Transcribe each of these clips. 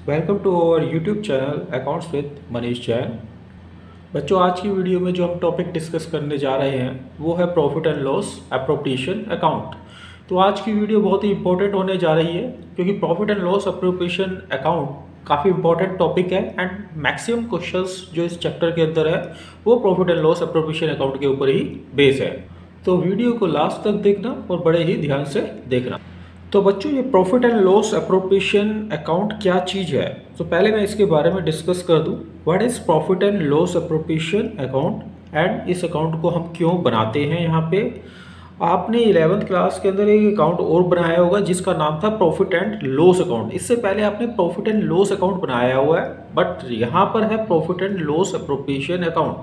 Welcome to our YouTube channel accounts with Manish Jain. बच्चों, आज की वीडियो में जो हम टॉपिक डिस्कस करने जा रहे हैं वो है profit and loss appropriation account. तो आज की वीडियो बहुत ही इंपॉर्टेंट होने जा रही है क्योंकि profit and loss appropriation account काफ़ी इंपॉर्टेंट टॉपिक है एंड मैक्सिमम क्वेश्चंस जो इस चैप्टर के अंदर है वो profit and loss appropriation account के ऊपर ही बेस है। तो वीडियो को लास्ट तक देखना और बड़े ही ध्यान से देखना। तो बच्चों, ये profit and loss appropriation account क्या चीज़ है, तो पहले मैं इसके बारे में डिस्कस कर दूं। What is profit and loss appropriation account and इस अकाउंट को हम क्यों बनाते हैं। यहाँ पे आपने 11th क्लास के अंदर एक अकाउंट और बनाया होगा जिसका नाम था प्रॉफिट एंड लॉस अकाउंट। इससे पहले आपने प्रॉफिट एंड लॉस अकाउंट बनाया हुआ है, बट यहाँ पर है profit and loss appropriation account.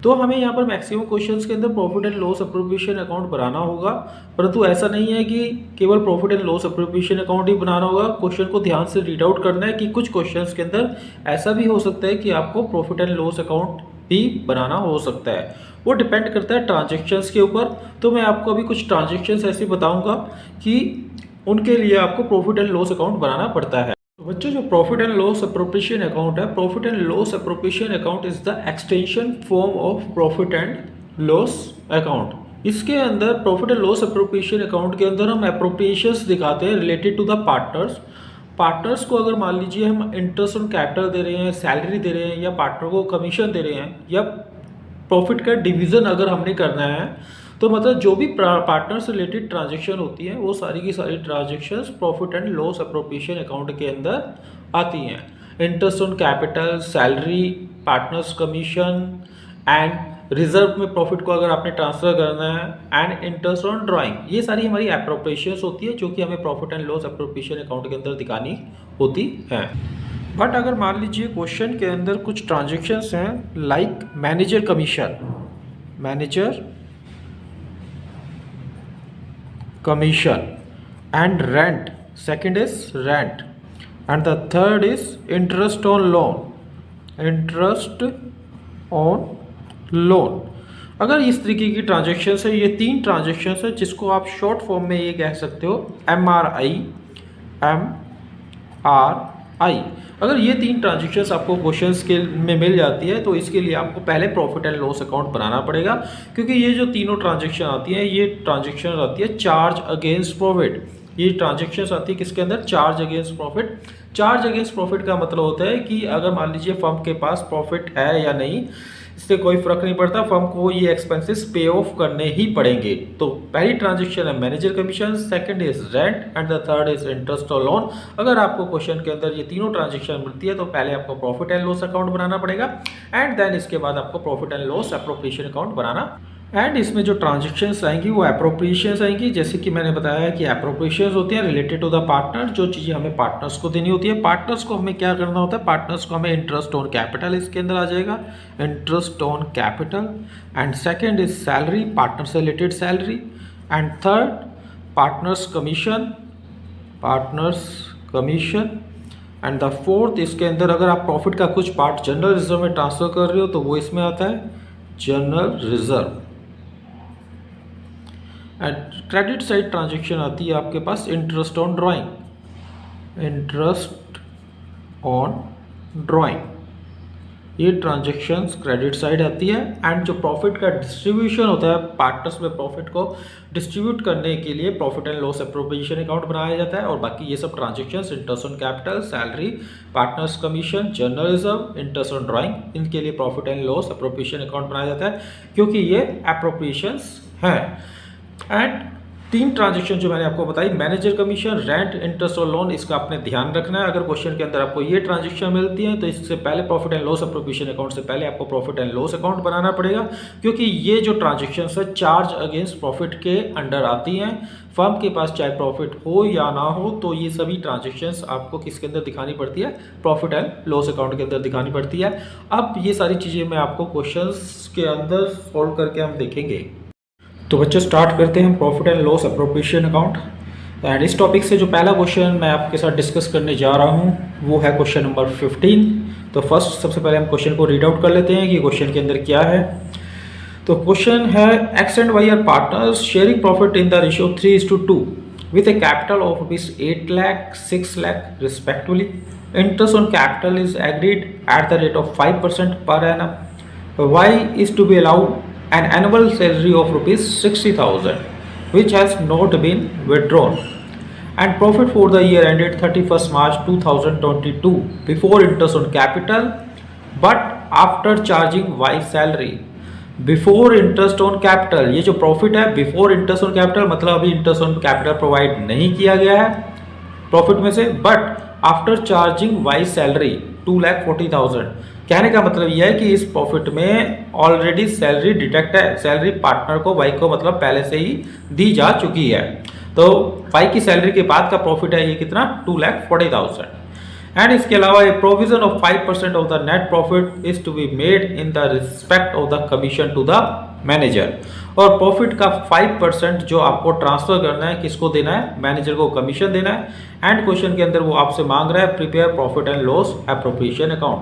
तो हमें यहाँ पर मैक्सिमम क्वेश्चंस के अंदर profit and loss appropriation account बनाना होगा, परंतु ऐसा नहीं है कि केवल profit and loss appropriation account ही बनाना होगा। क्वेश्चन को ध्यान से रीड आउट करना है कि कुछ क्वेश्चंस के अंदर ऐसा भी हो सकता है कि आपको प्रॉफिट एंड लॉस अकाउंट भी बनाना हो सकता है। वो डिपेंड करता है ट्रांजेक्शन्स के ऊपर। तो मैं आपको अभी कुछ ट्रांजेक्शन्स ऐसे बताऊंगा कि उनके लिए आपको प्रॉफिट एंड लॉस अकाउंट बनाना पड़ता है। तो बच्चों, जो profit and loss appropriation account है, profit and loss appropriation account is the extension form of profit and loss account. इसके अंदर profit and loss appropriation account के अंदर हम एप्रोप्रिएशंस दिखाते हैं रिलेटेड टू द पार्टनर्स को। अगर मान लीजिए हम इंटरेस्ट ऑन कैपिटल दे रहे हैं, सैलरी दे रहे हैं, या पार्टनर को कमीशन दे रहे हैं, या प्रॉफिट का डिवीज़न अगर हमने करना है, तो मतलब जो भी पार्टनर से रिलेटेड ट्रांजेक्शन होती हैं वो सारी की सारी transactions profit and loss appropriation account के अंदर आती हैं। Interest on capital, salary, partners commission and reserve में प्रॉफिट को अगर आपने ट्रांसफ़र करना है, एंड इंटरेस्ट ऑन ड्राइंग, ये सारी हमारी एप्रोप्रिएशंस होती है जो कि हमें profit and loss appropriation account के अंदर दिखानी होती हैं। बट अगर मान लीजिए क्वेश्चन के अंदर कुछ ट्रांजेक्शन्स हैं like manager commission, and rent, second is rent, and the third is interest on loan। अगर इस तरीके की ट्रांजेक्शन्स है, ये 3 ट्रांजेक्शन्स है जिसको आप शॉर्ट फॉर्म में ये कह सकते हो MRI। अगर ये 3 ट्रांजेक्शन्स आपको क्वेश्चंस के में मिल जाती है तो इसके लिए आपको पहले प्रॉफिट एंड लॉस अकाउंट बनाना पड़ेगा, क्योंकि ये जो तीनों ट्रांजेक्शन आती हैं ये ट्रांजेक्शन आती है चार्ज अगेंस्ट प्रॉफिट। ये ट्रांजेक्शन्स आती है किसके अंदर? Charge against profit. Charge against profit का मतलब होता है कि अगर मान लीजिए फर्म के पास प्रॉफिट है या नहीं, इससे कोई फर्क नहीं पड़ता, फर्म को ये एक्सपेंसेस पे ऑफ करने ही पड़ेंगे। तो पहली ट्रांजेक्शन है manager commission, second is rent and the third is interest और लोन। अगर आपको क्वेश्चन के अंदर ये तीनों ट्रांजेक्शन मिलती है तो पहले आपको प्रॉफिट एंड लॉस अकाउंट बनाना पड़ेगा, एंड देन इसके बाद आपको profit and loss appropriation account banana. And इसमें जो ट्रांजेक्शन्स आएंगी वो एप्रोप्रिएशंस आएंगी, जैसे कि मैंने बताया कि एप्रोप्रिएशंस होती हैं रिलेटेड टू द पार्टनर, जो चीज़ें हमें पार्टनर्स को देनी होती है। पार्टनर्स को हमें क्या करना होता है? पार्टनर्स को हमें इंटरेस्ट ऑन कैपिटल, इसके अंदर आ जाएगा interest on capital, and second is salary, partner से related salary, and third partners commission, and the fourth इसके अंदर अगर आप प्रॉफिट का कुछ पार्ट जनरल रिजर्व में ट्रांसफर कर रहे हो तो वो इसमें आता है general reserve. And credit side transaction आती है आपके पास इंटरेस्ट ऑन ड्राइंग, ये ट्रांजेक्शन्स क्रेडिट साइड आती है। एंड जो प्रॉफिट का डिस्ट्रीब्यूशन होता है, पार्टनर्स में प्रॉफिट को डिस्ट्रीब्यूट करने के लिए profit and loss appropriation account बनाया जाता है। और बाकी ये सब transactions interest on capital, salary, partners commission, general reserve, interest on drawing, इनके लिए profit and loss appropriation account बनाया जाता है क्योंकि ये एप्रोप्रिएशंस हैं। एंड 3 ट्रांजेक्शन जो मैंने आपको बताई, मैनेजर कमीशन, रेंट, इंटरेस्ट और लोन, इसका आपने ध्यान रखना है। अगर क्वेश्चन के अंदर आपको ये ट्रांजेक्शन मिलती है तो इससे पहले profit and loss appropriation account से पहले आपको प्रॉफिट एंड लॉस अकाउंट बनाना पड़ेगा, क्योंकि ये जो ट्रांजेक्शन है चार्ज अगेंस्ट प्रॉफिट के अंडर आती हैं। फर्म के पास चाहे प्रॉफिट हो या ना हो, तो ये सभी ट्रांजेक्शन्स आपको किसके अंदर दिखानी पड़ती है? प्रॉफिट एंड लॉस अकाउंट के अंदर दिखानी पड़ती है। अब ये सारी चीज़ें मैं आपको क्वेश्चंस के अंदर सॉल्व करके हम देखेंगे। तो बच्चों, स्टार्ट करते हैं हम profit and loss appropriation account. And इस टॉपिक से जो पहला क्वेश्चन मैं आपके साथ डिस्कस करने जा रहा हूँ वो है क्वेश्चन नंबर 15। तो फर्स्ट सबसे पहले हम क्वेश्चन को रीड आउट कर लेते हैं कि क्वेश्चन के अंदर क्या है। तो क्वेश्चन है X and Y are partners sharing profit in the ratio 3:2। with a capital of rupees 8 lakh, 6 lakh respectively. Interest on capital is agreed at the rate of 5% per annum. Y is to be allowed an annual salary of rupees 60,000 which has not been withdrawn, and profit for the year ended 31st March 2022 before interest on capital but after charging Y salary. Before interest on capital, ये जो profit है before interest on capital मतलब अभी interest on capital provide नहीं किया गया है profit में से, but after charging Y salary 2,40,000। कहने का मतलब यह है कि इस प्रॉफिट में ऑलरेडी सैलरी डिडक्ट है, सैलरी पार्टनर को वाई को मतलब पहले से ही दी जा चुकी है। तो वाई की सैलरी के बाद का प्रॉफिट है ये कितना 2,40,000। एंड इसके अलावा a provision of 5% of the net profit is to be made in the respect of the commission to the manager. और प्रॉफिट का 5% जो आपको ट्रांसफर करना है, किसको देना है, मैनेजर को कमीशन देना है। एंड क्वेश्चन के अंदर वो आपसे मांग रहा है prepare profit and loss appropriation account.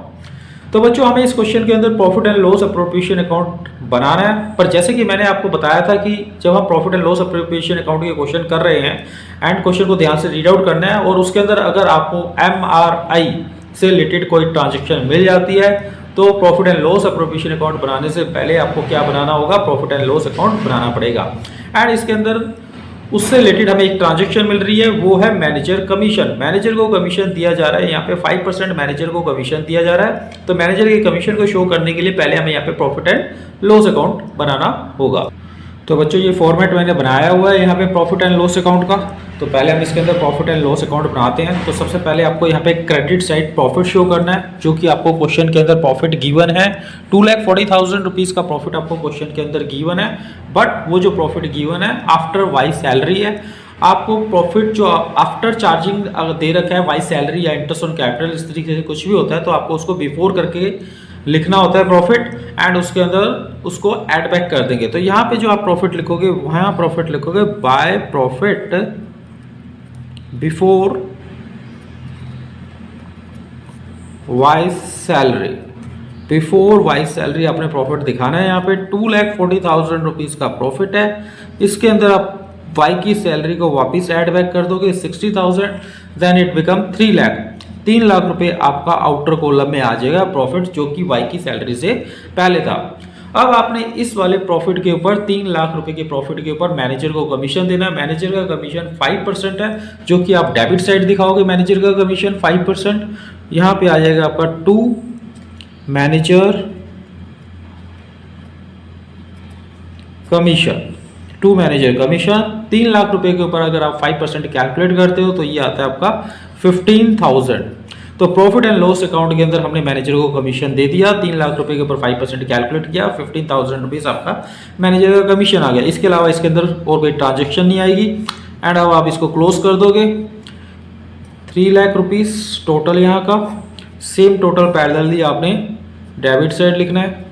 तो बच्चों हमें इस क्वेश्चन के अंदर profit and loss appropriation account बनाना है, पर जैसे कि मैंने आपको बताया था कि जब हम profit and loss appropriation account के क्वेश्चन कर रहे हैं एंड क्वेश्चन को ध्यान से रीड आउट करना है, और उसके अंदर अगर आपको MRI से रिलेटेड कोई ट्रांजेक्शन मिल जाती है तो profit and loss appropriation account बनाने से पहले आपको क्या बनाना होगा, प्रॉफिट एंड लॉस अकाउंट बनाना पड़ेगा। एंड इसके अंदर उससे रिलेटेड हमें एक ट्रांजेक्शन मिल रही है, वो है मैनेजर कमीशन। मैनेजर को कमीशन दिया जा रहा है, यहाँ पे 5% मैनेजर को कमीशन दिया जा रहा है। तो मैनेजर के कमीशन को शो करने के लिए पहले हमें यहाँ पे प्रॉफिट एंड लॉस अकाउंट बनाना होगा। तो बच्चों ये फॉर्मेट मैंने बनाया हुआ है यहाँ पे प्रॉफिट एंड लॉस अकाउंट का। तो पहले हम इसके अंदर प्रॉफिट एंड लॉस अकाउंट बनाते हैं। तो सबसे पहले आपको यहाँ पे क्रेडिट साइड प्रॉफिट शो करना है, जो कि आपको क्वेश्चन के अंदर प्रॉफिट गिवन है 2,40,000 रुपीज़ का प्रॉफिट आपको क्वेश्चन के अंदर गिवन है। बट वो जो प्रॉफिट गिवन है आफ्टर वाई सैलरी है। आपको प्रॉफिट जो आफ्टर चार्जिंग दे रखा है वाई सैलरी या इंटरेस्ट ऑन कैपिटल, इस तरीके से कुछ भी होता है तो आपको उसको बिफोर करके लिखना होता है प्रॉफिट, एंड उसके अंदर उसको ऐड बैक कर देंगे। तो यहाँ पे जो आप प्रॉफिट लिखोगे वहाँ प्रॉफिट लिखोगे by profit before Y salary. Before Y salary आपने प्रॉफिट दिखाना है। यहाँ पे 2,40,000 रुपीज़ का प्रॉफिट है। इसके अंदर आप वाई की सैलरी को वापस ऐड बैक कर दोगे 60,000, then it become 3 lakh. 3 lakh रुपए आपका आउटर कॉलम में आ जाएगा प्रॉफिट, जो कि वाई की सैलरी से पहले था। अब आपने इस वाले प्रॉफिट के ऊपर 3 लाख रुपए के प्रॉफिट के ऊपर मैनेजर को कमीशन देना है। मैनेजर का कमीशन 5% है, जो कि आप डेबिट साइड दिखाओगे। मैनेजर का कमीशन 5%, यहाँ पे आ जाएगा आपका 2 manager commission. 2 manager commission 3 lakh रुपए के ऊपर अगर आप 5% कैलकुलेट करते हो तो ये आता है आपका 15,000। तो प्रॉफिट एंड लॉस अकाउंट के अंदर हमने मैनेजर को कमीशन दे दिया, 3 लाख रुपए के ऊपर 5% कैलकुलेट किया, 15,000 रुपीज़ आपका मैनेजर का कमीशन आ गया। इसके अलावा इसके अंदर और कोई ट्रांजेक्शन नहीं आएगी। एंड अब आप इसको क्लोज कर दोगे। 3 लाख रुपीज़ टोटल यहाँ का। सेम टोटल पैरेलली आपने डेबिट साइड लिखना है।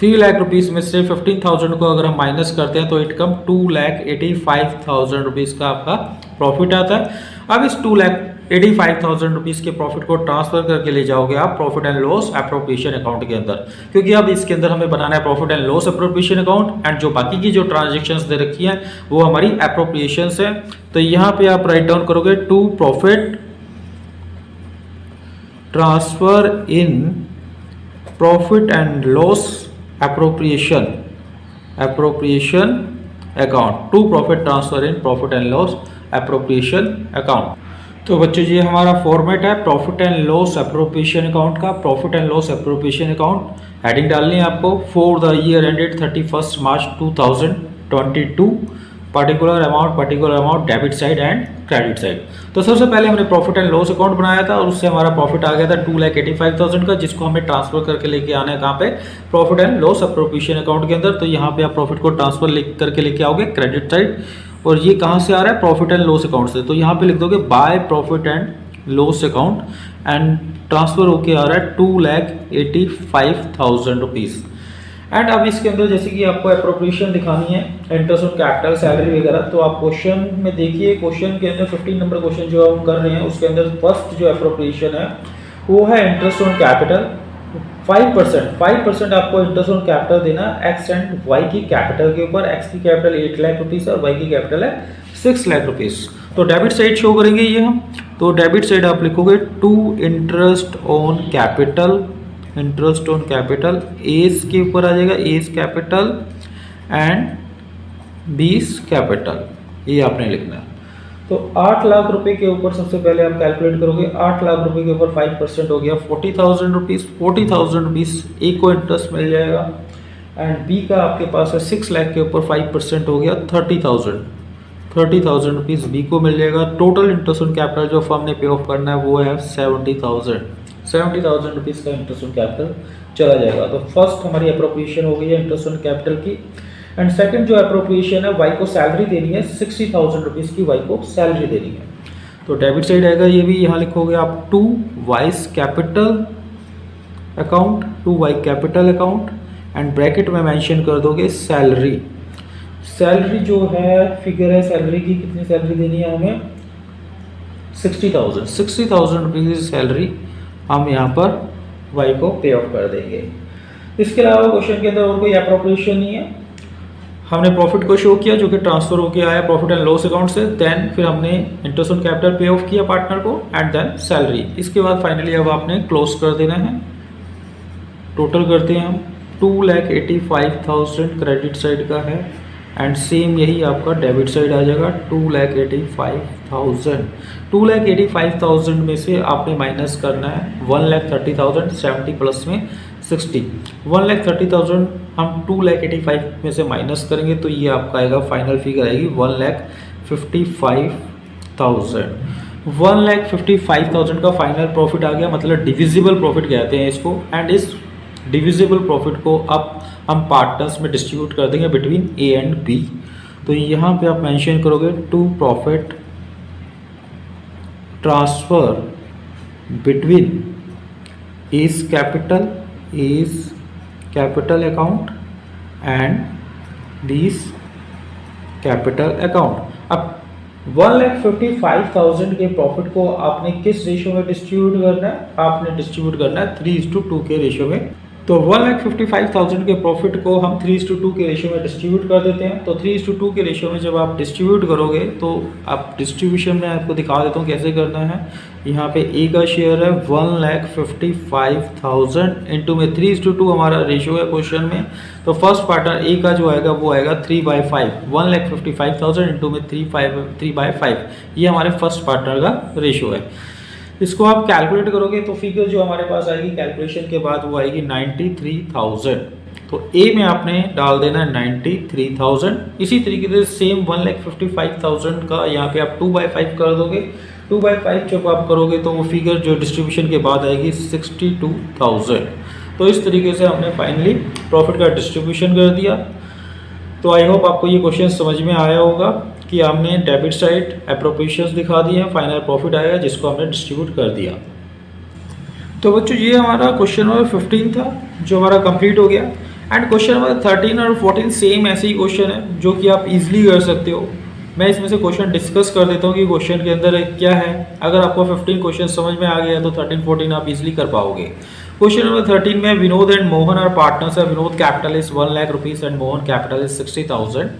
3 लाख रुपीज़ में से 15,000 को अगर हम माइनस करते हैं तो इट कम 2,85,000 रुपीज़ का आपका प्रॉफिट आता है। अब इस 2,85,000 रुपीज़ के प्रॉफिट को ट्रांसफर करके ले जाओगे आप profit and loss appropriation account के अंदर, क्योंकि अब इसके अंदर हमें बनाना है profit and loss appropriation account. And जो बाकी की जो ट्रांजेक्शन्स दे रखी हैं वो हमारी एप्रोप्रिएशंस है। तो यहाँ पे आप राइट डाउन करोगे to profit transfer in profit and loss appropriation account, to profit transfer in profit and loss appropriation account. तो बच्चों ये हमारा फॉर्मेट है profit and loss appropriation account का। Profit and loss appropriation account heading डालनी है आपको for the year ended 31 March 2022, particular amount debit side and credit side. तो सबसे पहले हमने प्रॉफिट एंड लॉस अकाउंट बनाया था और उससे हमारा प्रॉफिट आ गया था 2,85,000 का, जिसको हमें ट्रांसफर करके लेके आना है कहाँ पे, profit and loss appropriation account के अंदर। तो यहाँ पे आप प्रॉफिट को ट्रांसफर करके लेके आओगे क्रेडिट साइड, और ये कहाँ से आ रहा है, प्रॉफिट एंड लॉस अकाउंट से। तो यहाँ पे लिख दोगे by profit and loss account, and transfer होके आ रहा है 2,85,000 रुपीज़। एंड अब इसके अंदर जैसे कि आपको एप्रोप्रिएशन दिखानी है, इंटरेस्ट ऑन कैपिटल, सैलरी वगैरह, तो आप क्वेश्चन में देखिए, क्वेश्चन के अंदर 15 नंबर क्वेश्चन जो हम कर रहे हैं उसके अंदर फर्स्ट जो एप्रोप्रिएशन है वो है इंटरेस्ट ऑन कैपिटल। 5% आपको इंटरेस्ट ऑन कैपिटल देना एक्स एंड वाई की कैपिटल के ऊपर। एक्स की कैपिटल 8 लाख रुपीस और वाई की कैपिटल है 6 लाख रुपीस। तो डेबिट साइड शो करेंगे ये हम। तो डेबिट साइड आप लिखोगे to interest on capital, interest on capital A's के ऊपर आ जाएगा, A's capital and B's capital, ये आपने लिखना है। तो 8 लाख रुपए के ऊपर सबसे पहले आप कैलकुलेट करोगे। 8 लाख रुपए के ऊपर 5% हो गया 40,000 रुपीज़। 40,000 रुपीज़ ए को इंटरेस्ट मिल जाएगा एंड बी का आपके पास है 6 लाख के ऊपर 5% हो गया 30,000 रुपीज़ बी को मिल जाएगा। टोटल इंटरेस्ट ऑन कैपिटल जो फर्म ने पे ऑफ करना है वो है 70,000 रुपीज़ का इंटरेस्ट ऑन कैपिटल चला जाएगा। तो फर्स्ट हमारी अप्रोप्रिएशन हो गई है इंटरेस्ट ऑन कैपिटल की। एंड सेकंड जो अप्रोप्रिएशन है वाई को सैलरी देनी है 60,000 रुपीज़ की, वाई को सैलरी देनी है। तो डेबिट साइड आएगा, ये भी यहाँ लिखोगे आप to Y's capital account, to Y capital account and bracket में मेंशन कर दोगे सैलरी। सैलरी जो है फिगर है सैलरी की, कितनी सैलरी देनी है हमें 60,000 रुपीज़ सैलरी हम यहाँ पर वाई को पे ऑफ कर देंगे। इसके अलावा क्वेश्चन के अंदर और कोई अप्रोप्रिएशन नहीं है। हमने प्रॉफिट को शो किया जो कि ट्रांसफर होके आया प्रॉफिट एंड लॉस अकाउंट से, देन फिर हमने इंटरेस्ट ऑन कैपिटल पे ऑफ किया पार्टनर को एंड देन सैलरी। इसके बाद फाइनली अब आपने क्लोज कर देना है। टोटल करते हैं हम 2,85,000 क्रेडिट साइड का है एंड सेम यही आपका डेबिट साइड आ जाएगा 2,85,000। 2,85,000 में से आपने माइनस करना है 1,30,000, 70 प्लस में 60। 1,30,000 हम 2,85,000 में से माइनस करेंगे तो ये आपका आएगा फाइनल फिगर आएगी 1,55,000। 1,55,000 का फाइनल प्रॉफिट आ गया, मतलब डिविजिबल प्रॉफिट कहते हैं इसको। एंड इस डिविजिबल प्रॉफिट को अब हम पार्टनर्स में डिस्ट्रीब्यूट कर देंगे बिटवीन ए एंड बी। तो यहाँ पे आप मेंशन करोगे to profit transfer between A's capital account and B's capital account. अब 1,55,000 के प्रॉफिट को आपने किस रेशियो में डिस्ट्रीब्यूट करना है? आपने डिस्ट्रीब्यूट करना है 3:2 के रेशियो में। तो 1,55,000 के प्रॉफिट को हम 3:2 के रेशियो में डिस्ट्रीब्यूट कर देते हैं। तो 3:2 के रेशियो में जब आप डिस्ट्रीब्यूट करोगे तो आप डिस्ट्रीब्यूशन में आपको दिखा देता हूँ कैसे करना है। यहाँ पे ए का शेयर है 1,55,000 इंटू में 3:2 हमारा रेशियो है क्वेश्चन में। तो फर्स्ट पार्टनर ए का जो आएगा वो आएगा 3/5, 1,55,000 इंटू में 3/5, ये हमारे फर्स्ट पार्टनर का रेशियो है। इसको आप कैलकुलेट करोगे तो फिगर जो हमारे पास आएगी कैलकुलेशन के बाद वो आएगी 93,000। तो ए में आपने डाल देना है 93,000। इसी तरीके से सेम 1,55,000 का यहाँ पे आप 2/5 कर दोगे। 2/5 जब आप करोगे तो वो फिगर जो डिस्ट्रीब्यूशन के बाद आएगी 62,000। तो इस तरीके से हमने फाइनली प्रॉफिट का डिस्ट्रीब्यूशन कर दिया। तो आई होप आपको ये क्वेश्चन समझ में आया होगा कि हमने डेबिट साइड एप्रोप्रिएशंस दिखा दिए हैं, फाइनल प्रॉफिट आएगा जिसको हमने डिस्ट्रीब्यूट कर दिया। तो बच्चों ये हमारा क्वेश्चन नंबर 15 था जो हमारा कंप्लीट हो गया। एंड क्वेश्चन नंबर 13 और 14 सेम ऐसे ही क्वेश्चन है जो कि आप इजीली कर सकते हो। मैं इसमें से क्वेश्चन डिस्कस कर देता हूँ कि क्वेश्चन के अंदर क्या है। अगर आपको 15 क्वेश्चन समझ में आ गया तो 13, 14 आप इजीली कर पाओगे। क्वेश्चन नंबर 13 में Vinod and Mohan are partners है। Vinod capital is 1 lakh rupees and Mohan capital is 60,000।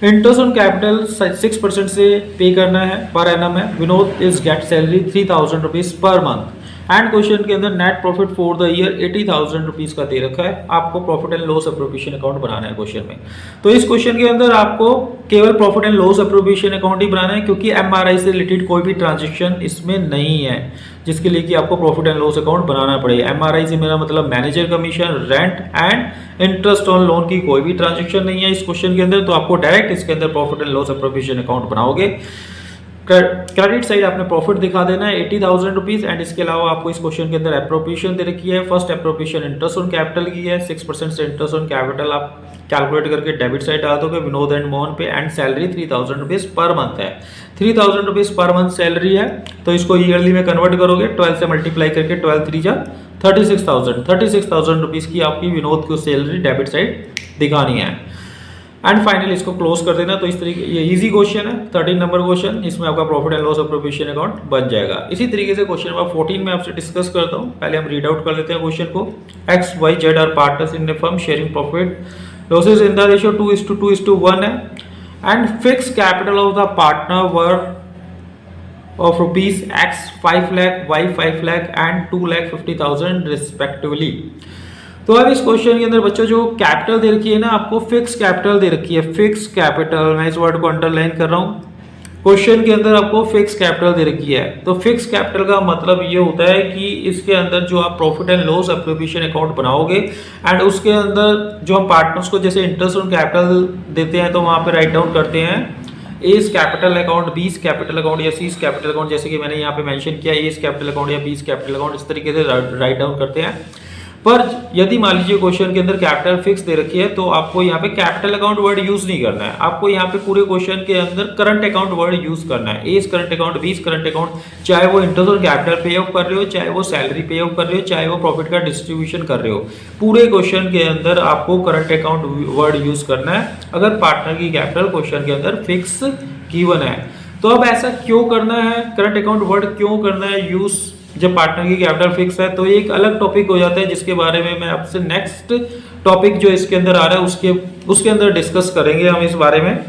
Interest on capital 6% से पे करना है पर एनम है। Vinod is get salary 3,000 rupees per month. And question के अंदर net profit for the year 80,000 rupees का दे रखा है। आपको profit and loss appropriation account बनाना है क्वेश्चन में। तो इस क्वेश्चन के अंदर आपको केवल profit and loss appropriation account ही बनाना है क्योंकि एमआरआई से रिलेटेड कोई भी ट्रांजेक्शन इसमें नहीं है जिसके लिए कि आपको प्रॉफिट एंड लॉस अकाउंट बनाना पड़ेगा। एमआरआई से मेरा मतलब manager commission, rent and interest on loan की कोई भी ट्रांजेक्शन नहीं है इस क्वेश्चन के अंदर। तो आपको डायरेक्ट इसके अंदर profit and loss appropriation account बनाओगे। क्रेडिट साइड आपने प्रॉफिट दिखा देना है 80,000 रुपीज। एंड इसके अलावा आपको इस क्वेश्चन के अंदर एप्रोप्रिएशन दे रखी है। First appropriation interest on capital की है। 6% से इंटरेस्ट ऑन कैपिटल आप कैलकुलेट करके डेबिट साइड डाल दोगे विनोद एंड मोहन पे। And salary 3,000 rupees per month है। 3,000 रुपीज पर मंथ सैलरी है तो इसको ईयरली में कन्वर्ट करोगे 12 से मल्टीप्लाई करके 12 3 जा 36,000 रुपीज की आपकी विनोद को सैलरी डेबिट साइड दिखानी है। एंड फाइनली इसको क्लोज कर देना। तो इस तरीके ये इजी क्वेश्चन है, 13 नंबर क्वेश्चन, इसमें आपका profit and loss appropriation account बन जाएगा। इसी तरीके से क्वेश्चन नंबर 14 में आपसे डिस्कस करता हूँ। पहले हम रीड आउट कर लेते हैं क्वेश्चन को। X Y Z are partners in a firm sharing profit losses in the ratio 2:2:1 है and fix capital of the partner were of rupees X 5 lakh, Y 5 lakh and 2,50,000 respectively. तो अब इस question के अंदर बच्चों जो capital दे रखी है ना, आपको फिक्स कैपिटल दे रखी है, फिक्स कैपिटल, मैं इस वर्ड को अंडरलाइन कर रहा हूँ। क्वेश्चन के अंदर आपको फिक्स कैपिटल दे रखी है। तो फिक्स कैपिटल का मतलब ये होता है कि इसके अंदर जो आप profit and loss appropriation account बनाओगे एंड उसके अंदर जो हम पार्टनर्स को जैसे इंटरेस्ट ऑन कैपिटल देते हैं तो वहाँ पे राइट डाउन करते हैं एस कैपिटल अकाउंट, बीस कैपिटल अकाउंट या सीस कैपिटल अकाउंट, जैसे कि मैंने यहाँ पे मेंशन किया एस कैपिटल अकाउंट या बीस कैपिटल अकाउंट, इस तरीके से राइट डाउन करते हैं। पर यदि मान लीजिए क्वेश्चन के अंदर कैपिटल फिक्स दे रखी है तो आपको यहाँ पे कैपिटल अकाउंट वर्ड यूज नहीं करना है, आपको यहाँ पे पूरे क्वेश्चन के अंदर करंट अकाउंट वर्ड यूज करना है। एस करंट अकाउंट, बीस करंट अकाउंट, चाहे वो इंटरेस्ट और कैपिटल पे ऑफ कर रहे हो, चाहे वो सैलरी पे ऑफ कर रहे हो, चाहे वो प्रॉफिट का डिस्ट्रीब्यूशन कर रहे हो, पूरे क्वेश्चन के अंदर आपको करंट अकाउंट वर्ड यूज करना है अगर पार्टनर की कैपिटल क्वेश्चन के अंदर फिक्स गिवन है। तो अब ऐसा क्यों करना है, करंट अकाउंट वर्ड क्यों करना है यूज जब पार्टनर की कैपिटल फिक्स है? तो ये एक अलग टॉपिक हो जाता है जिसके बारे में मैं आपसे नेक्स्ट टॉपिक जो इसके अंदर आ रहा है उसके अंदर डिस्कस करेंगे हम इस बारे में,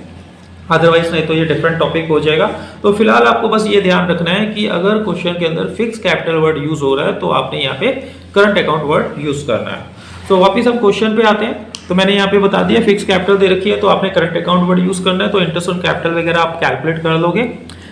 अदरवाइज नहीं तो ये डिफरेंट टॉपिक हो जाएगा। तो फिलहाल आपको बस ये ध्यान रखना है कि अगर क्वेश्चन के अंदर फिक्स कैपिटल वर्ड यूज हो रहा है तो आपने यहाँ पे करंट अकाउंट वर्ड यूज करना है। तो वापिस हम क्वेश्चन पे आते हैं। तो मैंने यहाँ पे बता दिया फिक्स कैपिटल दे रखी है तो आपने करंट अकाउंट वर्ड यूज करना है। तो इंटरेस्ट ऑन कैपिटल वगैरह आप कैलकुलेट कर लोगे,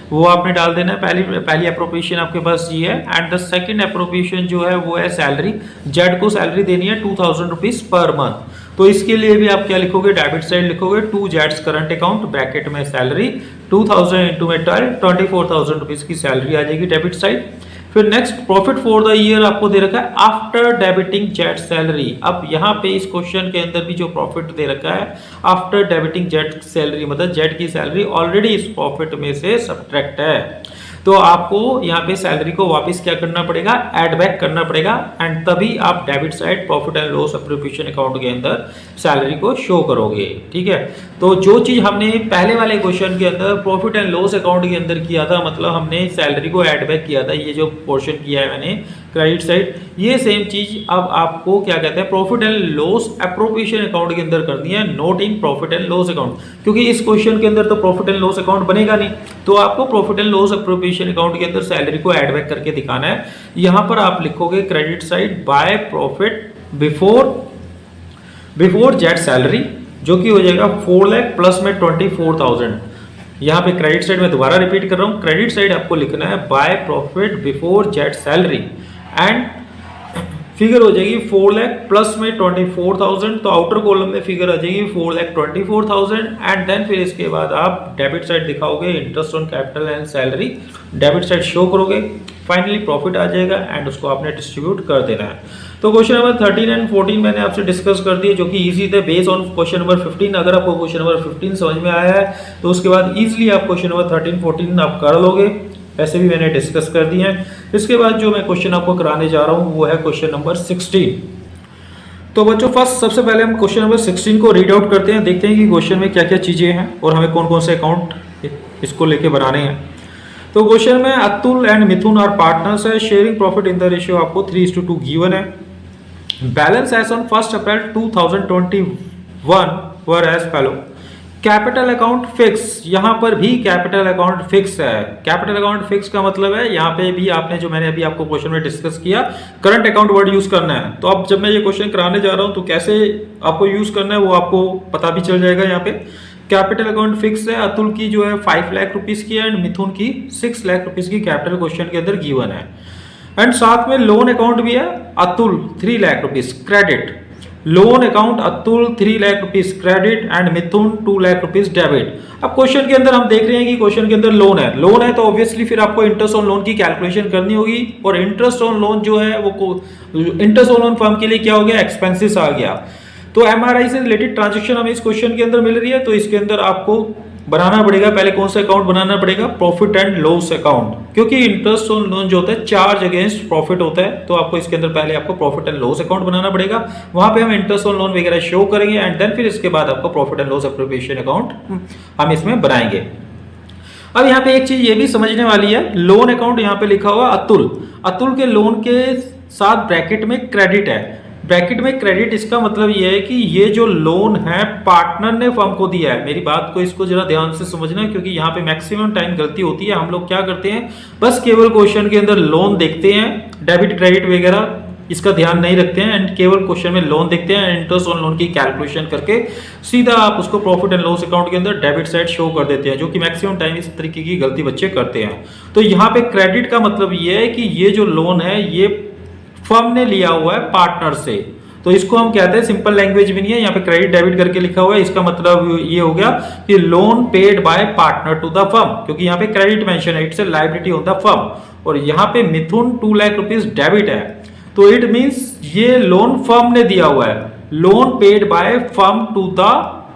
वो आपने डाल देना है। पहली एप्रोप्रिएशन आपके पास ये है एंड द सेकंड एप्रोप्रिएशन जो है वो है सैलरी। जेड को सैलरी देनी है 2,000 रुपीज पर मंथ। तो इसके लिए भी आप क्या लिखोगे, डेबिट साइड लिखोगे 2 जेड्स करंट अकाउंट ब्रैकेट में सैलरी 2,000 इंटू में 24,000 रुपीज की सैलरी आ जाएगी डेबिट साइड। फिर next profit for the year आपको दे रखा है आफ्टर डेबिटिंग जेड सैलरी। अब यहाँ पे इस क्वेश्चन के अंदर भी जो प्रॉफिट दे रखा है आफ्टर डेबिटिंग जेड सैलरी, मतलब जेड की सैलरी ऑलरेडी इस प्रॉफिट में से सब्ट्रैक्ट है। तो आपको यहाँ पे सैलरी को वापस क्या करना पड़ेगा, ऐड बैक करना पड़ेगा एंड तभी आप debit side profit and loss appropriation account के अंदर सैलरी को शो करोगे। ठीक है, तो जो चीज हमने पहले वाले क्वेश्चन के अंदर प्रॉफिट एंड लॉस अकाउंट के अंदर किया था, मतलब हमने सैलरी को ऐड बैक किया था, ये जो पोर्शन किया है मैंने क्रेडिट साइड, ये सेम चीज अब आपको क्या कहते हैं profit and loss appropriation account के अंदर करनी है, not in profit and loss account, क्योंकि इस क्वेश्चन के अंदर तो प्रॉफिट एंड लॉस अकाउंट बनेगा नहीं। तो आपको profit and loss appropriation account के अंदर सैलरी को ऐड बैक करके दिखाना है। यहां पर आप लिखोगे credit side by profit before जेड सैलरी, जो कि हो जाएगा 4 लाख प्लस में 24,000। यहाँ पे क्रेडिट साइड में दोबारा रिपीट कर रहा हूँ, क्रेडिट साइड आपको लिखना है बाय प्रॉफिट बिफोर जेड सैलरी एंड फिगर हो जाएगी 4 लाख प्लस में 24,000। तो आउटर कॉलम में फिगर आ जाएगी 4,24,000 एंड देन फिर इसके बाद आप डेबिट साइड दिखाओगे interest on capital and salary, debit side show करोगे, फाइनली प्रॉफिट आ जाएगा एंड उसको आपने डिस्ट्रीब्यूट कर देना है। तो क्वेश्चन नंबर 13 एंड 14 मैंने आपसे डिस्कस कर दिए जो कि इजी थे बेस्ड ऑन क्वेश्चन नंबर 15। अगर आपको क्वेश्चन नंबर 15 समझ में आया है तो उसके बाद इजीली आप क्वेश्चन नंबर 13, 14 आप कर लोगे, ऐसे भी मैंने डिस्कस कर दिए हैं। इसके बाद जो मैं क्वेश्चन आपको कराने जा रहा हूँ वो है क्वेश्चन नंबर 16। तो बच्चों फर्स्ट सबसे पहले हम क्वेश्चन नंबर 16 को रीड आउट करते हैं, देखते हैं कि क्वेश्चन में क्या क्या चीजें हैं और हमें कौन कौन से अकाउंट इसको लेके बनाने हैं। तो क्वेश्चन में Atul and Mithun are partners है, sharing profit in the ratio आपको 3:2 गिवन है। Balance as on 1 April 2021 were as follow. Capital account fix, यहां पर भी कैपिटल अकाउंट फिक्स है। कैपिटल अकाउंट फिक्स का मतलब है यहाँ पे भी आपने जो मैंने अभी आपको क्वेश्चन में डिस्कस किया करंट अकाउंट वर्ड यूज करना है। तो अब जब मैं ये क्वेश्चन कराने जा रहा हूं तो कैसे आपको यूज करना है वो आपको पता भी चल जाएगा। यहाँ पे कैपिटल अकाउंट फिक्स है, अतुल की जो है 5 लाख रुपीज की एंड मिथुन की 6 लाख रुपीज की कैपिटल क्वेश्चन के अंदर गिवन है एंड साथ में लोन अकाउंट भी है, Atul 3 lakh rupees credit, loan account Atul 3 lakh rupees credit and Mithun 2 lakh rupees debit. अब क्वेश्चन के अंदर हम देख रहे हैं कि क्वेश्चन के अंदर लोन है तो ऑब्वियसली फिर आपको इंटरेस्ट ऑन लोन की कैलकुलेशन करनी होगी और इंटरेस्ट ऑन लोन जो है वो इंटरेस्ट ऑन लोन फर्म के लिए क्या हो गया, एक्सपेंसेस आ गया। तो एमआरआई से रिलेटेड ट्रांजेक्शन हमें इस क्वेश्चन के अंदर मिल रही है तो इसके अंदर आपको बनाना पड़ेगा। पहले कौन सा अकाउंट बनाना पड़ेगा? प्रॉफिट एंड लॉस अकाउंट, क्योंकि इंटरेस्ट ऑन लोन जो होता है चार्ज अगेंस्ट प्रॉफिट होता है। तो आपको इसके अंदर पहले आपको प्रॉफिट एंड लॉस अकाउंट बनाना पड़ेगा, वहां पे हम इंटरेस्ट ऑन लोन वगैरह शो करेंगे एंड देन फिर इसके बाद आपको profit and loss appropriation account हम इसमें बनाएंगे। अब यहाँ पे एक चीज ये भी समझने वाली है, लोन अकाउंट यहाँ पे लिखा हुआ अतुल, अतुल के लोन के साथ ब्रैकेट में क्रेडिट है। ब्रैकेट में क्रेडिट, इसका मतलब ये है कि ये जो लोन है पार्टनर ने फर्म को दिया है। मेरी बात को इसको जरा ध्यान से समझना, क्योंकि यहाँ पे मैक्सिमम टाइम गलती होती है। हम लोग क्या करते हैं, बस केवल क्वेश्चन के अंदर लोन देखते हैं, डेबिट क्रेडिट वगैरह इसका ध्यान नहीं रखते हैं एंड केवल क्वेश्चन में लोन देखते हैं, इंटरेस्ट ऑन लोन की कैलकुलेशन करके सीधा आप उसको प्रॉफिट एंड लॉस अकाउंट के अंदर डेबिट साइड शो कर देते हैं, जो कि मैक्सिमम टाइम इस तरीके की गलती बच्चे करते हैं। तो यहाँ पे क्रेडिट का मतलब ये है कि ये जो लोन है ये फर्म ने लिया हुआ है पार्टनर से, तो इसको हम कहते हैं, सिंपल लैंग्वेज भी नहीं है, यहाँ पे क्रेडिट डेबिट करके लिखा हुआ है, इसका मतलब ये हो गया कि loan paid by partner to the firm, क्योंकि यहाँ पे क्रेडिट मेंशन है, it's a liability on the firm. और यहाँ पे मिथुन 2 लाख रुपीज डेबिट है, तो इट मींस ये लोन फर्म ने दिया हुआ है, loan paid by firm to the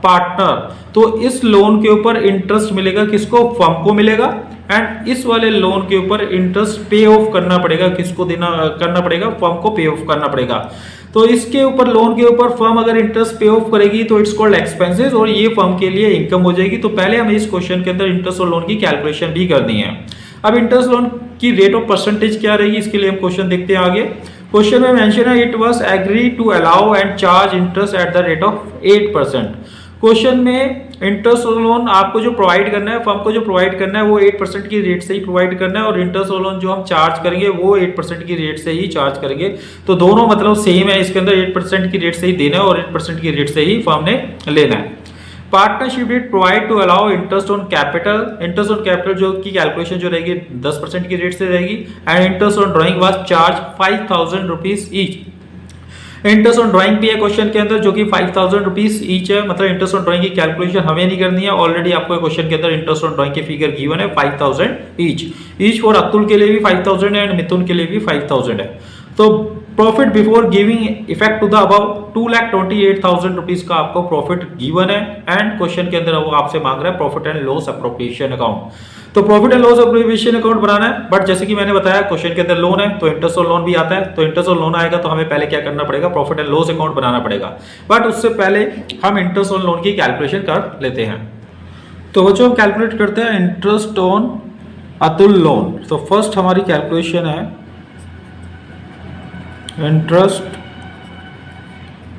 partner. तो इस लोन के ऊपर इंटरेस्ट मिलेगा किसको? फर्म को मिलेगा। एंड इस वाले लोन के ऊपर इंटरेस्ट पे ऑफ करना पड़ेगा, किसको देना करना पड़ेगा? फर्म को पे ऑफ करना पड़ेगा। तो इसके ऊपर लोन के ऊपर फर्म अगर इंटरेस्ट पे ऑफ करेगी तो इट्स कॉल्ड एक्सपेंसेस और ये फर्म के लिए इनकम हो जाएगी। तो पहले हमें इस क्वेश्चन के अंदर इंटरेस्ट और लोन की कैलकुलेशन भी करनी है। अब इंटरेस्ट लोन की रेट ऑफ परसेंटेज क्या रहेगी, इसके लिए हम क्वेश्चन देखते हैं आगे। क्वेश्चन में मेंशन है it was agree to allow and charge interest at the rate of 8%। Question में इंटरेस्ट लोन आपको जो प्रोवाइड करना है, फर्म को जो प्रोवाइड करना है वो 8% की रेट से ही प्रोवाइड करना है, और इंटरेस्ट लोन जो हम चार्ज करेंगे वो 8% की रेट से ही चार्ज करेंगे। तो दोनों मतलब सेम है, इसके अंदर 8% की रेट से ही देना है और 8% की रेट से ही फर्म ने लेना है। Partnership rate provide to allow interest on capital, interest on capital जो की कैलकुलेशन जो रहेगी 10% की रेट से रहेगी। And interest on drawing was charge 5000 rupees each. Interest on drawing भी है क्वेश्चन के अंदर, जो कि 5000 रुपीज ईच है, मतलब इंटरेस्ट ऑन ड्राइंग की कैलकुलेशन हमें नहीं करनी है, ऑलरेडी आपको क्वेश्चन के अंदर इंटरेस्ट ऑन ड्राइंग की फिगर गिवन है 5000 ईच फॉर अतुल के लिए भी 5000 है एंड मिथुन के लिए भी 5000 है। तो profit before giving effect to the above 2,28,000 rupees का आपको प्रॉफिट गिवन है। एंड क्वेश्चन के अंदर वो आपसे मांग रहा है profit and loss appropriation account. तो profit and loss appropriation account बनाना है, बट जैसे कि मैंने बताया क्वेश्चन के अंदर लोन है तो इंटरेस्ट और लोन भी आता है, तो इंटरेस्ट और लोन आएगा तो हमें पहले क्या करना पड़ेगा? प्रॉफिट एंड लॉस अकाउंट बनाना पड़ेगा। बट उससे पहले हम इंटरेस्ट और लोन की कैलकुलेशन कर लेते हैं। तो बच्चों हम कैलकुलेट करते हैं इंटरेस्ट ऑन अतुल लोन। तो फर्स्ट हमारी कैलकुलेशन है interest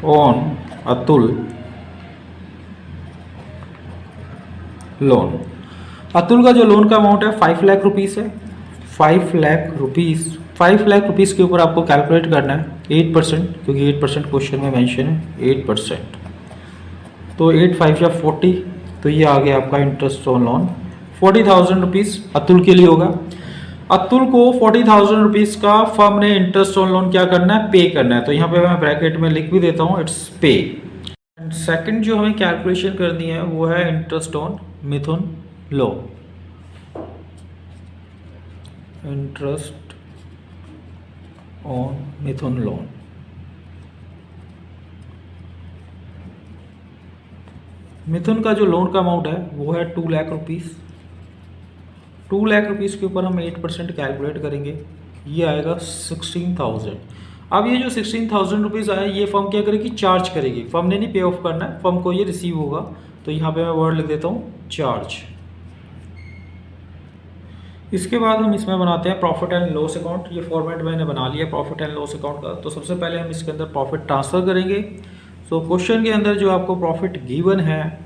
on Atul loan. Atul का जो लोन का अमाउंट है 5 लाख रुपीस है, 5 लाख रुपीस। 5 लाख रुपीस के ऊपर आपको कैलकुलेट करना है 8%, क्योंकि 8% क्वेश्चन में मेंशन है 8%। तो 8 5 या 40, तो ये आ गया आपका interest on loan. 40,000 rupees Atul के लिए होगा। अतुल को 40,000 रुपीज का फर्म ने इंटरेस्ट ऑन लोन क्या करना है? पे करना है। तो यहाँ पे मैं ब्रैकेट में लिख भी देता हूँ, इट्स पे। एंड सेकंड जो हमें कैलकुलेशन करनी है वो है interest on Mithun loan. Interest on Mithun loan. Mithun का जो लोन का अमाउंट है वो है 2 लाख रुपीस। 2 लाख रुपीस के ऊपर हम 8% कैलकुलेट करेंगे, ये आएगा 16,000। अब ये जो 16,000 रुपीज़ आया ये फर्म क्या करेगी? चार्ज करेगी। फर्म ने नहीं पे ऑफ करना है, फर्म को ये रिसीव होगा। तो यहाँ पे मैं वर्ड लिख देता हूँ चार्ज। इसके बाद हम इसमें बनाते हैं प्रॉफिट एंड लॉस अकाउंट। ये फॉर्मेट मैंने बना लिया प्रॉफिट एंड लॉस अकाउंट का। तो सबसे पहले हम इसके अंदर प्रॉफिट ट्रांसफ़र करेंगे। तो क्वेश्चन के अंदर जो आपको प्रॉफिट गिवन है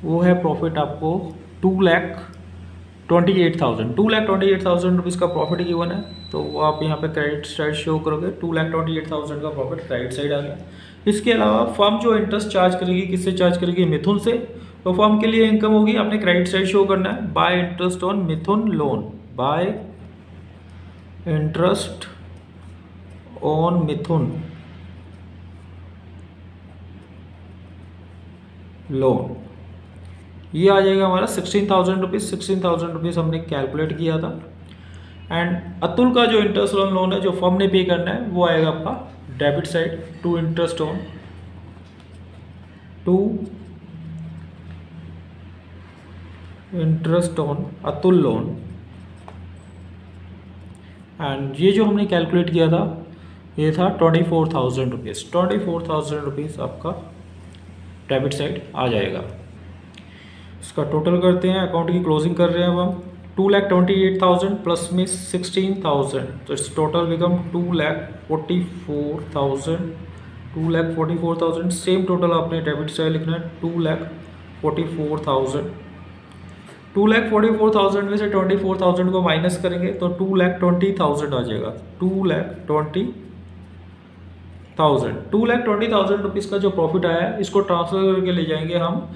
वो है प्रॉफिट आपको 2,28,000। 2,28,000 रुपीज़ का प्रॉफिट गिवन है, तो वो आप यहाँ पे क्रेडिट साइड शो करोगे। 2,28,000 का प्रॉफिट क्रेडिट साइड आ गया। इसके अलावा फर्म जो इंटरेस्ट चार्ज करेगी, किससे चार्ज करेगी? मिथुन से। तो फर्म के लिए इनकम होगी, आपने क्रेडिट साइड शो करना है bye interest on Mithun loan, bye interest on Mithun loan. ये आ जाएगा हमारा 16,000 रुपीज़। 16,000 रुपीज़ हमने कैलकुलेट किया था। एंड अतुल का जो इंटरेस्ट ऑन लोन है जो फर्म ने पे करना है वो आएगा आपका debit side to interest on interest on Atul loan, and ये जो हमने कैलकुलेट किया था ये था 24,000 रुपीज़। 24,000 रुपीज़ आपका डेबिट साइड आ जाएगा। इसका टोटल करते हैं, अकाउंट की क्लोजिंग कर रहे हैं अब हम। 2,28,000 प्लस में 16,000, तो it's total become 2,44,000। 2,44,000 same total आपने डेबिट साइड लिखना है 2,44,000। 2,44,000 में से 24,000 को माइनस करेंगे तो 2,20,000 आ जाएगा। 2,20,000 रुपीज़ का जो प्रॉफिट आया है इसको ट्रांसफर करके ले जाएंगे हम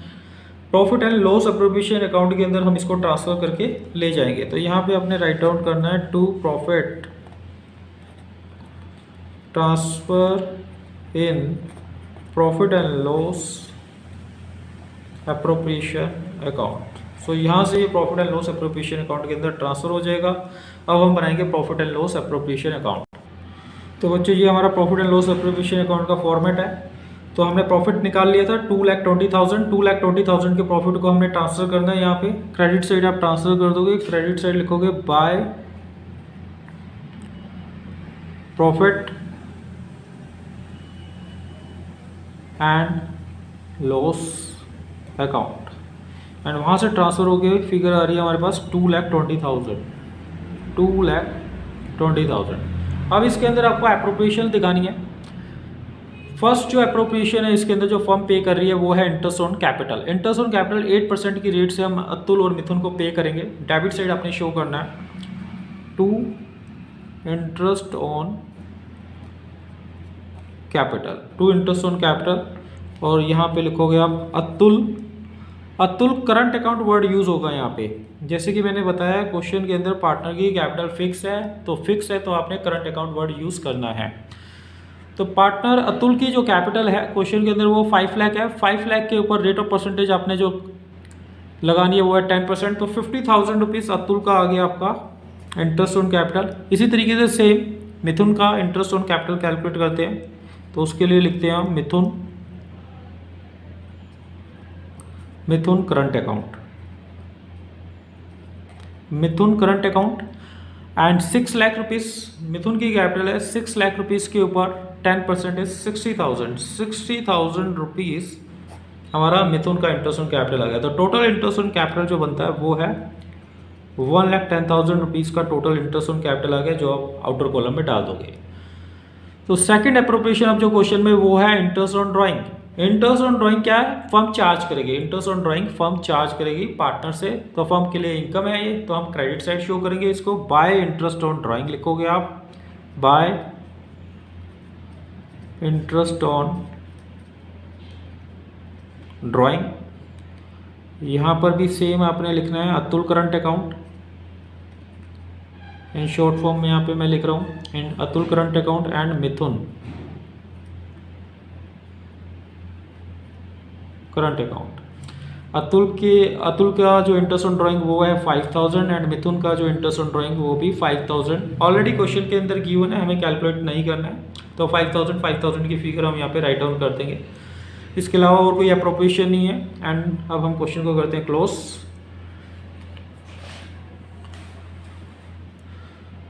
profit and loss appropriation account के अंदर, हम इसको ट्रांसफर करके ले जाएंगे। तो यहाँ पे आपने राइट डाउन करना है to profit transfer in profit and loss appropriation account. So यहाँ से ये profit and loss appropriation account के अंदर ट्रांसफर हो जाएगा। अब हम बनाएंगे profit and loss appropriation account. तो बच्चों ये हमारा profit and loss appropriation account का फॉर्मेट है। तो हमने प्रॉफिट निकाल लिया था 2,20,000। 2,20,000 के प्रॉफिट को हमने ट्रांसफर करना है। यहाँ पे क्रेडिट साइड आप ट्रांसफर कर दोगे, क्रेडिट साइड लिखोगे by profit and loss account, and वहाँ से ट्रांसफर हो गए फिगर आ रही है हमारे पास 2,20,000। 2,20,000। अब इसके अंदर आपको एप्रोप्रिएशन दिखानी है। फर्स्ट जो एप्रोप्रिएशन है इसके अंदर जो फर्म पे कर रही है वो है interest on capital. Interest on capital 8% की रेट से हम अतुल और मिथुन को पे करेंगे। डेबिट साइड आपने शो करना है to interest on capital, to interest on capital, और यहाँ पे लिखोगे आप Atul. Atul current account word use होगा यहाँ पे। जैसे कि मैंने बताया क्वेश्चन के अंदर पार्टनर की कैपिटल फिक्स है, तो फिक्स है तो आपने करंट अकाउंट वर्ड यूज़ करना है। तो पार्टनर अतुल की जो कैपिटल है क्वेश्चन के अंदर वो 5 लाख है। 5 लाख के ऊपर रेट ऑफ परसेंटेज आपने जो लगानी है वो है 10%। तो 50,000 रुपीज़ अतुल का आ गया आपका इंटरेस्ट ऑन कैपिटल। इसी तरीके से सेम मिथुन का इंटरेस्ट ऑन कैपिटल कैलकुलेट करते हैं। तो उसके लिए लिखते हैं हम Mithun current account, Mithun current account, and 6 lakh rupees Mithun की कैपिटल है। 6 लाख रुपीज़ के ऊपर 10% है 60,000। 60,000 रुपीज़ हमारा मिथुन का इंटरेस्ट ऑन कैपिटल आ गया। तो टोटल इंटरेस्ट ऑन कैपिटल जो बनता है वो है 1,10,000 रुपीज़ का टोटल इंटरेस्ट ऑन कैपिटल आ गया, जो आप आउटर कॉलम में डाल दोगे। तो सेकंड एप्रोप्रिएशन अब जो क्वेश्चन में वो है interest on drawing. Interest on drawing क्या है? फर्म चार्ज करेगी। Interest on drawing firm charge करेगी पार्टनर से, तो फर्म के लिए इनकम है ये, तो हम क्रेडिट साइड शो करेंगे इसको बाय इंटरेस्ट ऑन ड्राइंग लिखोगे आप, बाय इंटरेस्ट ऑन ड्राइंग। यहाँ पर भी सेम आपने लिखना है Atul current account. In short form में यहाँ पे मैं लिख रहा हूँ in Atul current account and Mithun current account. Atul का जो इंटरेस्ट ऑन ड्राइंग वो है 5,000 एंड मिथुन का जो इंटरेस्ट ऑन ड्राइंग वो भी 5,000। ऑलरेडी क्वेश्चन के अंदर गिवन है, हमें कैलकुलेट नहीं करना है। तो 5,000 की फिगर हम यहाँ पे राइट डाउन कर देंगे। इसके अलावा और कोई अप्रोप्रिएशन नहीं है। एंड अब हम क्वेश्चन को करते हैं क्लोज।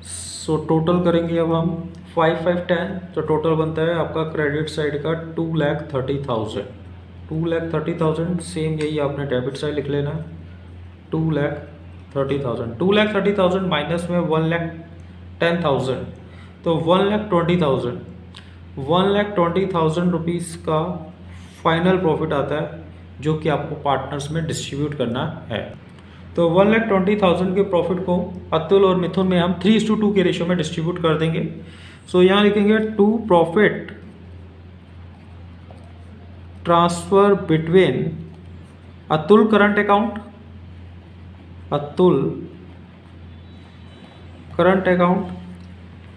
सो टोटल करेंगे अब हम 5,5,10, तो टोटल बनता है आपका क्रेडिट साइड का 2,30,000। 2,30,000 सेम यही आपने डेबिट साइड लिख लेना है 2,30,000। 2,30,000 माइनस में 1,10,000, तो 1,20,000। 1,20,000 रुपीज़ का फाइनल प्रॉफिट आता है जो कि आपको पार्टनर्स में डिस्ट्रीब्यूट करना है। तो 1,20,000 के प्रॉफिट को अतुल और मिथुन में हम 3:2 के रेशियो में डिस्ट्रीब्यूट कर देंगे। सो यहाँ लिखेंगे to profit transfer between Atul current account, Atul current account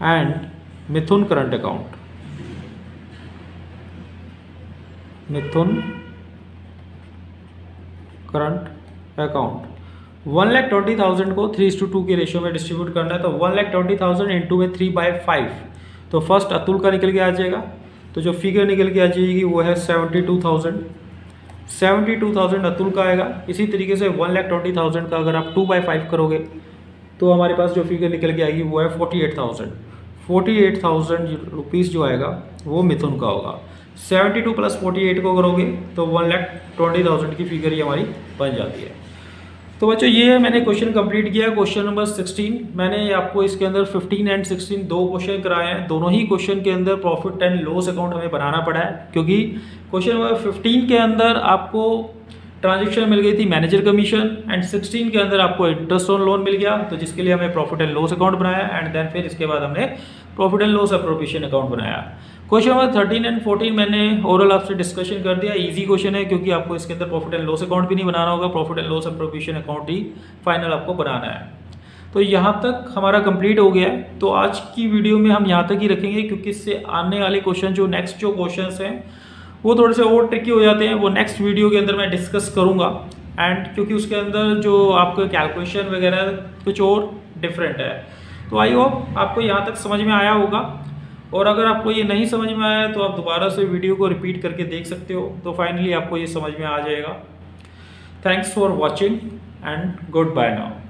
and Mithun current account, Mithun current account. 1,20,000 को 3:2 के रेशियो में डिस्ट्रीब्यूट करना है। तो 1,20,000 इंटू में 3/5, तो फर्स्ट अतुल का निकल के आ जाएगा। तो जो फिगर निकल के आ जाएगी वो है 72,000। 72,000 अतुल का आएगा। इसी तरीके से 1,20,000 का अगर आप 2/5 करोगे तो हमारे पास जो फिगर निकल के आएगी वो है 48,000 रुपीज़ जो आएगा वो मिथुन का होगा। 72 + 48 को करोगे तो 1,20,000 की फिगर ही हमारी बन जाती है। तो बच्चों ये मैंने क्वेश्चन कंप्लीट किया। क्वेश्चन नंबर 16 मैंने आपको इसके अंदर 15 एंड 16 दो क्वेश्चन कराए हैं। दोनों ही क्वेश्चन के अंदर प्रॉफिट एंड लॉस अकाउंट हमें बनाना पड़ा है, क्योंकि क्वेश्चन नंबर 15 के अंदर आपको ट्रांजेक्शन मिल गई थी मैनेजर कमीशन एंड 16 के अंदर आपको इंटरेस्ट ऑन लोन मिल गया, तो जिसके लिए हमें प्रॉफिट एंड लॉस अकाउंट बनाया एंड देन फिर इसके बाद हमने profit and loss appropriation account बनाया। क्वेश्चन नंबर 13 एंड 14 मैंने ओरल आपसे डिस्कशन कर दिया। इजी क्वेश्चन है क्योंकि आपको इसके अंदर प्रॉफिट एंड लॉस अकाउंट भी नहीं बनाना होगा, profit and loss appropriation account he final आपको बनाना है। तो यहाँ तक हमारा कंप्लीट हो गया है। तो आज की वीडियो में हम यहाँ तक ही रखेंगे, क्योंकि इससे आने वाले क्वेश्चन जो नेक्स्ट जो क्वेश्चन हैं वो थोड़े से और ट्रिकी हो जाते हैं, वो नेक्स्ट वीडियो के अंदर मैं डिस्कस करूँगा। एंड क्योंकि उसके अंदर जो आपका कैलकुलेशन वगैरह कुछ और डिफरेंट है। तो आई होप आपको यहाँ तक समझ में आया होगा, और अगर आपको ये नहीं समझ में आया तो आप दोबारा से वीडियो को रिपीट करके देख सकते हो, तो फाइनली आपको ये समझ में आ जाएगा। Thanks for watching and goodbye now.